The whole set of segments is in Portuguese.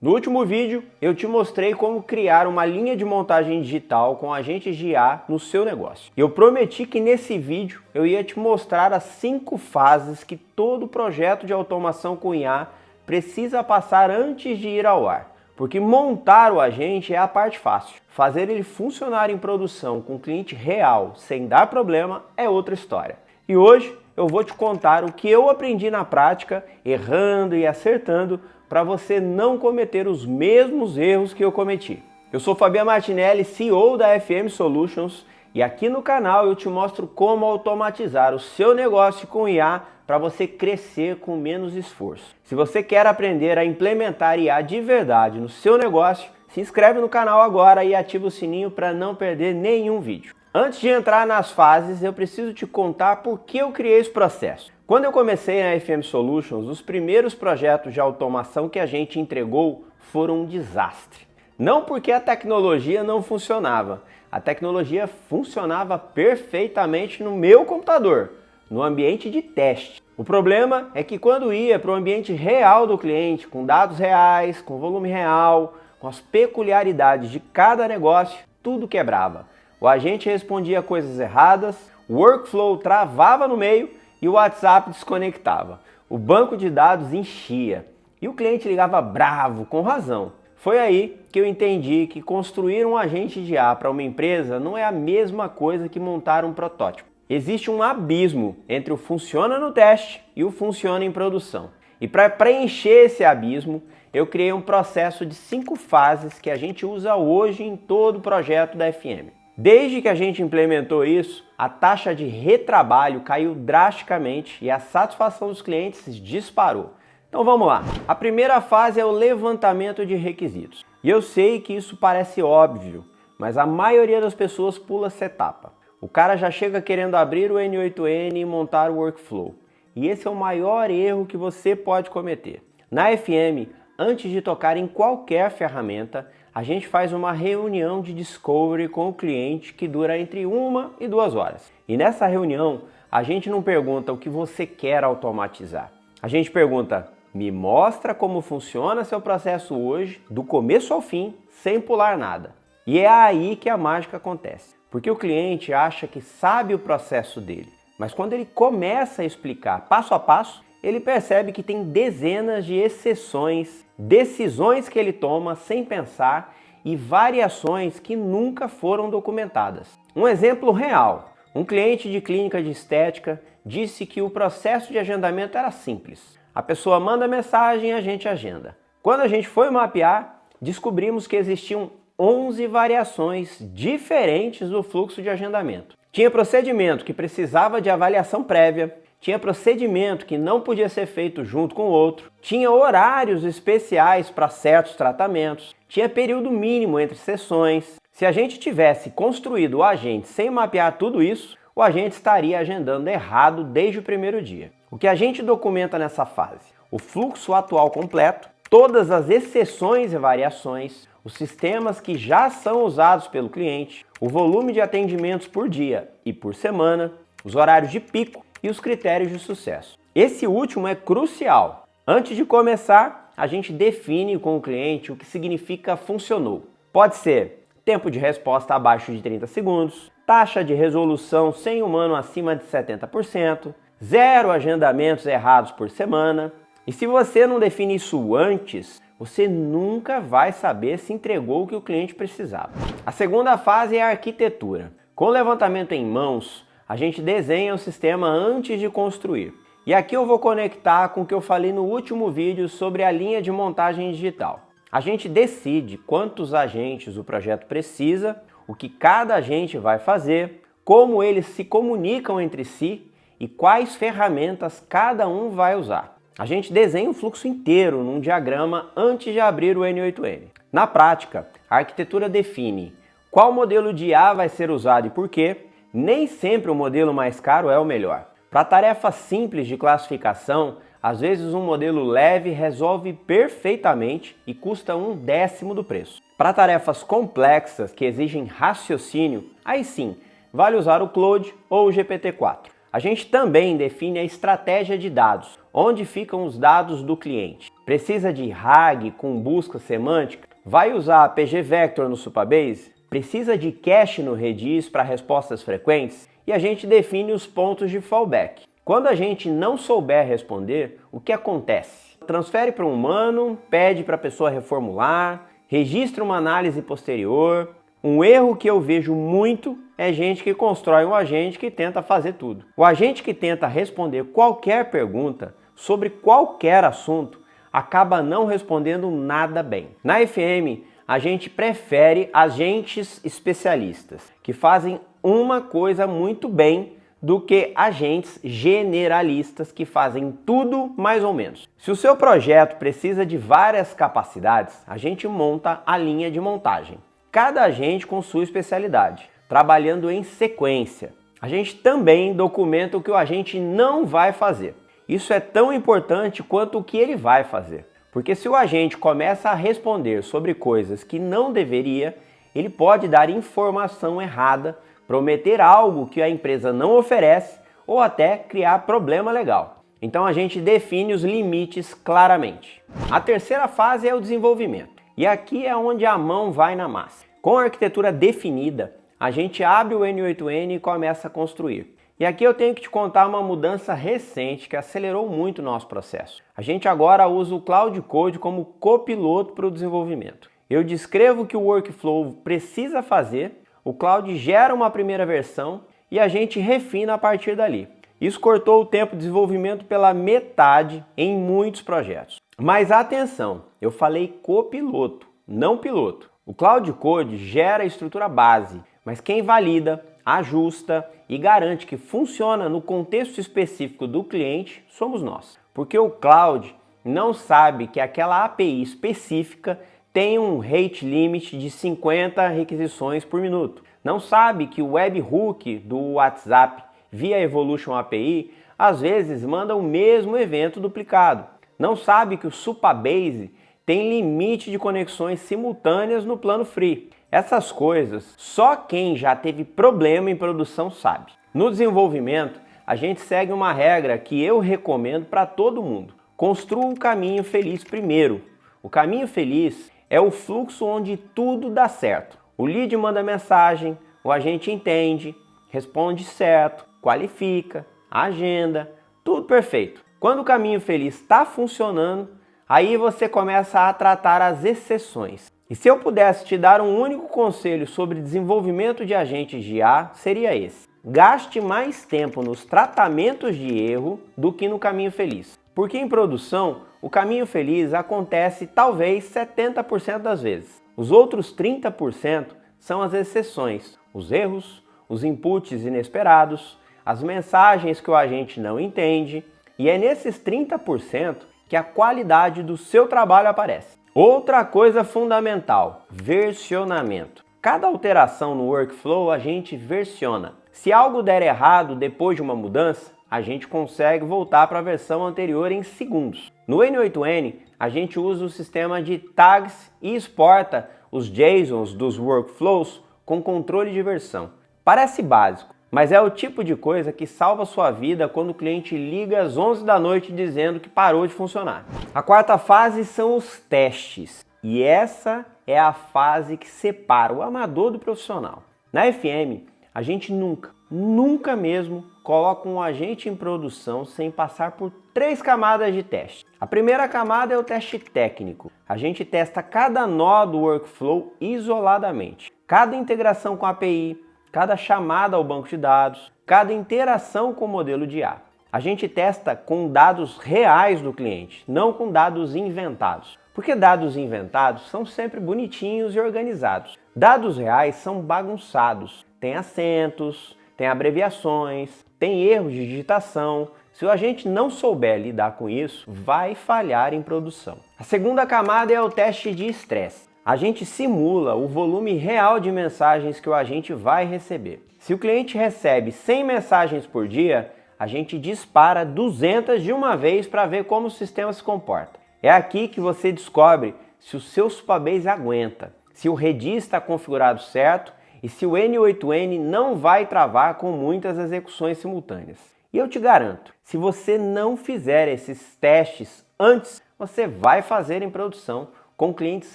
No último vídeo, eu te mostrei como criar uma linha de montagem digital com agentes de IA no seu negócio. Eu prometi que nesse vídeo eu ia te mostrar as 5 fases que todo projeto de automação com IA precisa passar antes de ir ao ar. Porque montar o agente é a parte fácil. Fazer ele funcionar em produção com cliente real, sem dar problema, é outra história. E hoje eu vou te contar o que eu aprendi na prática, errando e acertando, para você não cometer os mesmos erros que eu cometi. Eu sou Fabiano Martinelli, CEO da FM Solutions, e aqui no canal eu te mostro como automatizar o seu negócio com IA para você crescer com menos esforço. Se você quer aprender a implementar IA de verdade no seu negócio, se inscreve no canal agora e ativa o sininho para não perder nenhum vídeo. Antes de entrar nas fases, eu preciso te contar por que eu criei esse processo. Quando eu comecei na FM Solutions, os primeiros projetos de automação que a gente entregou foram um desastre. Não porque a tecnologia não funcionava. A tecnologia funcionava perfeitamente no meu computador, no ambiente de teste. O problema é que quando ia para o ambiente real do cliente, com dados reais, com volume real, com as peculiaridades de cada negócio, tudo quebrava. O agente respondia coisas erradas, o workflow travava no meio e o WhatsApp desconectava. O banco de dados enchia e o cliente ligava bravo, com razão. Foi aí que eu entendi que construir um agente de IA para uma empresa não é a mesma coisa que montar um protótipo. Existe um abismo entre o funciona no teste e o funciona em produção. E para preencher esse abismo, eu criei um processo de 5 fases que a gente usa hoje em todo o projeto da FM. Desde que a gente implementou isso, a taxa de retrabalho caiu drasticamente e a satisfação dos clientes disparou. Então vamos lá. A primeira fase é o levantamento de requisitos. E eu sei que isso parece óbvio, mas a maioria das pessoas pula essa etapa. O cara já chega querendo abrir o N8N e montar o workflow. E esse é o maior erro que você pode cometer. Na FM, antes de tocar em qualquer ferramenta, a gente faz uma reunião de discovery com o cliente que dura entre 1 e 2 horas. E nessa reunião, a gente não pergunta o que você quer automatizar. A gente pergunta, me mostra como funciona seu processo hoje, do começo ao fim, sem pular nada. E é aí que a mágica acontece. Porque o cliente acha que sabe o processo dele. Mas quando ele começa a explicar passo a passo, ele percebe que tem dezenas de exceções, decisões que ele toma sem pensar e variações que nunca foram documentadas. Um exemplo real, um cliente de clínica de estética disse que o processo de agendamento era simples. A pessoa manda mensagem e a gente agenda. Quando a gente foi mapear, descobrimos que existiam 11 variações diferentes do fluxo de agendamento. Tinha procedimento que precisava de avaliação prévia, tinha procedimento que não podia ser feito junto com o outro, tinha horários especiais para certos tratamentos, tinha período mínimo entre sessões. Se a gente tivesse construído o agente sem mapear tudo isso, o agente estaria agendando errado desde o primeiro dia. O que a gente documenta nessa fase? O fluxo atual completo, todas as exceções e variações, os sistemas que já são usados pelo cliente, o volume de atendimentos por dia e por semana, os horários de pico e os critérios de sucesso. Esse último é crucial. Antes de começar, a gente define com o cliente o que significa funcionou. Pode ser tempo de resposta abaixo de 30 segundos, taxa de resolução sem humano acima de 70%, 0 agendamentos errados por semana. E se você não define isso antes, você nunca vai saber se entregou o que o cliente precisava. A segunda fase é a arquitetura. Com o levantamento em mãos, a gente desenha o sistema antes de construir. E aqui eu vou conectar com o que eu falei no último vídeo sobre a linha de montagem digital. A gente decide quantos agentes o projeto precisa, o que cada agente vai fazer, como eles se comunicam entre si e quais ferramentas cada um vai usar. A gente desenha o fluxo inteiro num diagrama antes de abrir o N8N. Na prática, a arquitetura define qual modelo de IA vai ser usado e por quê. Nem sempre o modelo mais caro é o melhor. Para tarefas simples de classificação, às vezes um modelo leve resolve perfeitamente e custa 1/10 do preço. Para tarefas complexas que exigem raciocínio, aí sim, vale usar o Claude ou o GPT-4. A gente também define a estratégia de dados, onde ficam os dados do cliente. Precisa de RAG com busca semântica? Vai usar pgvector no Supabase? Precisa de cache no Redis para respostas frequentes? E a gente define os pontos de fallback. Quando a gente não souber responder, o que acontece? Transfere para um humano, pede para a pessoa reformular, registra uma análise posterior. Um erro que eu vejo muito é gente que constrói um agente que tenta fazer tudo. O agente que tenta responder qualquer pergunta sobre qualquer assunto acaba não respondendo nada bem. Na FM, a gente prefere agentes especialistas, que fazem uma coisa muito bem, do que agentes generalistas que fazem tudo mais ou menos. Se o seu projeto precisa de várias capacidades, a gente monta a linha de montagem. Cada agente com sua especialidade, trabalhando em sequência. A gente também documenta o que o agente não vai fazer. Isso é tão importante quanto o que ele vai fazer. Porque se o agente começa a responder sobre coisas que não deveria, ele pode dar informação errada, prometer algo que a empresa não oferece ou até criar problema legal. Então a gente define os limites claramente. A terceira fase é o desenvolvimento. E aqui é onde a mão vai na massa. Com a arquitetura definida, a gente abre o N8N e começa a construir. E aqui eu tenho que te contar uma mudança recente que acelerou muito o nosso processo. A gente agora usa o Cloud Code como copiloto para o desenvolvimento. Eu descrevo o que o workflow precisa fazer, o Cloud gera uma primeira versão e a gente refina a partir dali. Isso cortou o tempo de desenvolvimento pela metade em muitos projetos. Mas atenção, eu falei copiloto, não piloto. O Cloud Code gera a estrutura base, mas quem valida, ajusta e garante que funciona no contexto específico do cliente somos nós. Porque o Cloud não sabe que aquela API específica tem um rate limit de 50 requisições por minuto. Não sabe que o webhook do WhatsApp via Evolution API às vezes manda o mesmo evento duplicado. Não sabe que o Supabase tem limite de conexões simultâneas no plano free. Essas coisas só quem já teve problema em produção sabe. No desenvolvimento, a gente segue uma regra que eu recomendo para todo mundo. Construa o caminho feliz primeiro. O caminho feliz é o fluxo onde tudo dá certo. O lead manda mensagem, o agente entende, responde certo, qualifica, agenda, tudo perfeito. Quando o caminho feliz está funcionando, aí você começa a tratar as exceções. E se eu pudesse te dar um único conselho sobre desenvolvimento de agentes de IA, seria esse. Gaste mais tempo nos tratamentos de erro do que no caminho feliz. Porque em produção, o caminho feliz acontece talvez 70% das vezes. Os outros 30% são as exceções, os erros, os inputs inesperados, as mensagens que o agente não entende, e é nesses 30% que a qualidade do seu trabalho aparece. Outra coisa fundamental, versionamento. Cada alteração no workflow a gente versiona. Se algo der errado depois de uma mudança, a gente consegue voltar para a versão anterior em segundos. No N8N, a gente usa o sistema de tags e exporta os JSONs dos workflows com controle de versão. Parece básico, mas é o tipo de coisa que salva sua vida quando o cliente liga às 11 da noite dizendo que parou de funcionar. A quarta fase são os testes. E essa é a fase que separa o amador do profissional. Na FM, a gente nunca mesmo coloca um agente em produção sem passar por 3 camadas de teste. A primeira camada é o teste técnico. A gente testa cada nó do workflow isoladamente. Cada integração com a API, cada chamada ao banco de dados, cada interação com o modelo de IA. A gente testa com dados reais do cliente, não com dados inventados. Porque dados inventados são sempre bonitinhos e organizados. Dados reais são bagunçados. Tem acentos, tem abreviações, tem erros de digitação. Se o agente não souber lidar com isso, vai falhar em produção. A segunda camada é o teste de estresse. A gente simula o volume real de mensagens que o agente vai receber. Se o cliente recebe 100 mensagens por dia, a gente dispara 200 de uma vez para ver como o sistema se comporta. É aqui que você descobre se o seu Supabase aguenta, se o Redis está configurado certo e se o N8N não vai travar com muitas execuções simultâneas. E eu te garanto, se você não fizer esses testes antes, você vai fazer em produção com clientes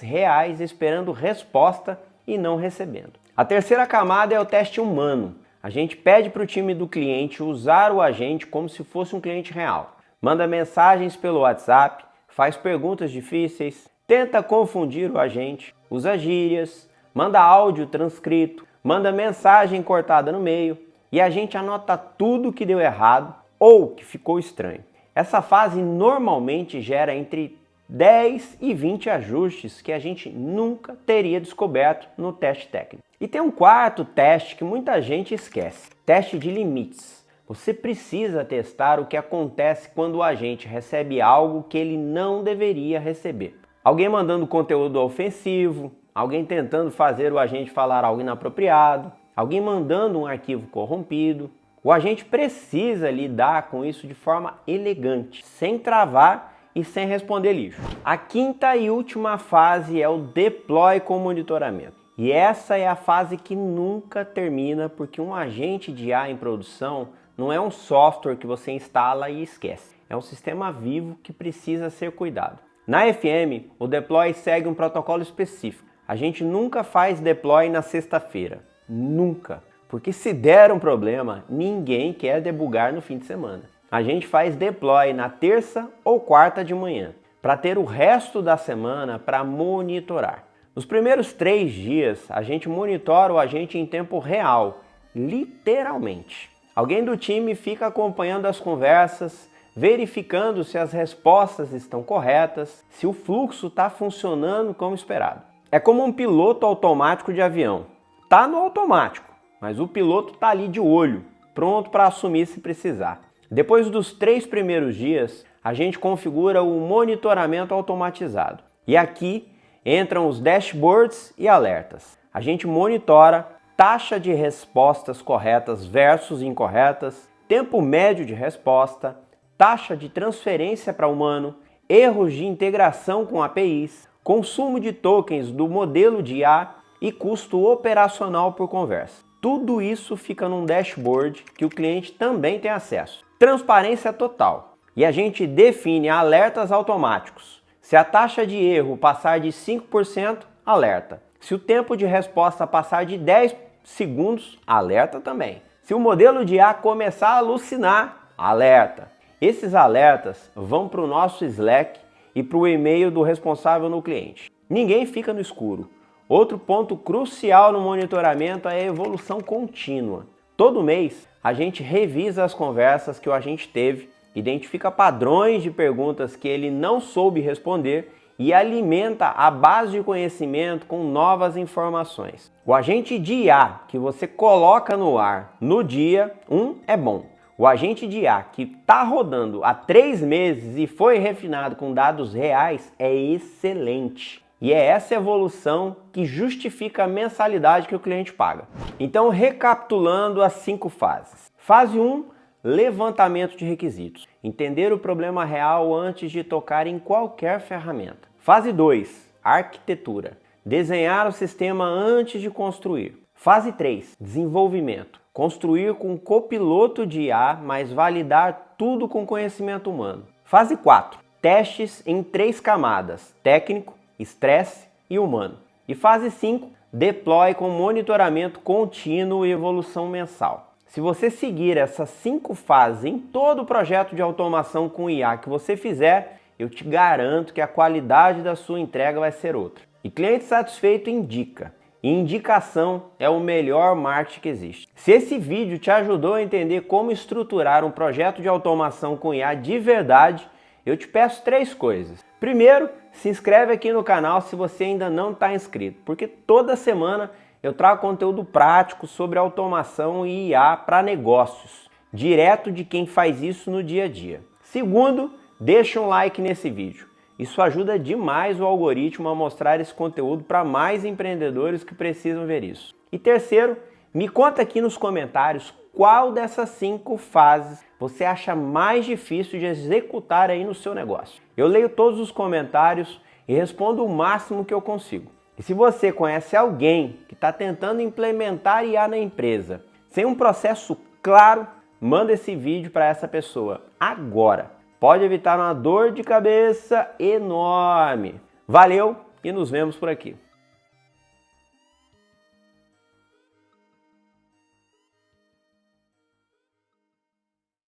reais esperando resposta e não recebendo. A terceira camada é o teste humano. A gente pede para o time do cliente usar o agente como se fosse um cliente real. Manda mensagens pelo WhatsApp, faz perguntas difíceis, tenta confundir o agente, usa gírias, manda áudio transcrito, manda mensagem cortada no meio e a gente anota tudo que deu errado ou que ficou estranho. Essa fase normalmente gera entre 10 e 20 ajustes que a gente nunca teria descoberto no teste técnico. E tem um quarto teste que muita gente esquece: teste de limites. Você precisa testar o que acontece quando o agente recebe algo que ele não deveria receber. Alguém mandando conteúdo ofensivo, alguém tentando fazer o agente falar algo inapropriado, alguém mandando um arquivo corrompido. O agente precisa lidar com isso de forma elegante, sem travar e sem responder lixo. A quinta e última fase é o deploy com monitoramento. E essa é a fase que nunca termina, porque um agente de IA em produção não é um software que você instala e esquece. É um sistema vivo que precisa ser cuidado. Na FM, o deploy segue um protocolo específico. A gente nunca faz deploy na sexta-feira. Nunca. Porque se der um problema, ninguém quer debugar no fim de semana. A gente faz deploy na terça ou quarta de manhã, para ter o resto da semana para monitorar. Nos primeiros 3 dias, a gente monitora o agente em tempo real, literalmente. Alguém do time fica acompanhando as conversas, verificando se as respostas estão corretas, se o fluxo está funcionando como esperado. É como um piloto automático de avião. Tá no automático, mas o piloto está ali de olho, pronto para assumir se precisar. Depois dos 3 primeiros dias, a gente configura o monitoramento automatizado. E aqui entram os dashboards e alertas. A gente monitora taxa de respostas corretas versus incorretas, tempo médio de resposta, taxa de transferência para humano, erros de integração com APIs, consumo de tokens do modelo de IA e custo operacional por conversa. Tudo isso fica num dashboard que o cliente também tem acesso. Transparência total. E a gente define alertas automáticos. Se a taxa de erro passar de 5%, alerta. Se o tempo de resposta passar de 10 segundos, alerta também. Se o modelo de IA começar a alucinar, alerta. Esses alertas vão para o nosso Slack e para o e-mail do responsável no cliente. Ninguém fica no escuro. Outro ponto crucial no monitoramento é a evolução contínua. Todo mês, a gente revisa as conversas que o agente teve, identifica padrões de perguntas que ele não soube responder e alimenta a base de conhecimento com novas informações. O agente de IA que você coloca no ar no dia 1 é bom. O agente de IA que está rodando há 3 meses e foi refinado com dados reais é excelente. E é essa evolução que justifica a mensalidade que o cliente paga. Então, recapitulando as 5 fases. Fase 1, levantamento de requisitos. Entender o problema real antes de tocar em qualquer ferramenta. Fase 2, arquitetura. Desenhar o sistema antes de construir. Fase 3, desenvolvimento. Construir com copiloto de IA, mas validar tudo com conhecimento humano. Fase 4, testes em 3 camadas. Técnico, estresse e humano. E fase 5, deploy com monitoramento contínuo e evolução mensal. Se você seguir essas 5 fases em todo o projeto de automação com IA que você fizer, eu te garanto que a qualidade da sua entrega vai ser outra. E cliente satisfeito indica. E indicação é o melhor marketing que existe. Se esse vídeo te ajudou a entender como estruturar um projeto de automação com IA de verdade, eu te peço 3 coisas. Primeiro, se inscreve aqui no canal se você ainda não está inscrito, porque toda semana eu trago conteúdo prático sobre automação e IA para negócios, direto de quem faz isso no dia a dia. Segundo, deixa um like nesse vídeo. Isso ajuda demais o algoritmo a mostrar esse conteúdo para mais empreendedores que precisam ver isso. E terceiro, me conta aqui nos comentários qual dessas 5 fases você acha mais difícil de executar aí no seu negócio. Eu leio todos os comentários e respondo o máximo que eu consigo. E se você conhece alguém que está tentando implementar IA na empresa sem um processo claro, manda esse vídeo para essa pessoa agora. pode evitar uma dor de cabeça enorme. Valeu e nos vemos por aqui.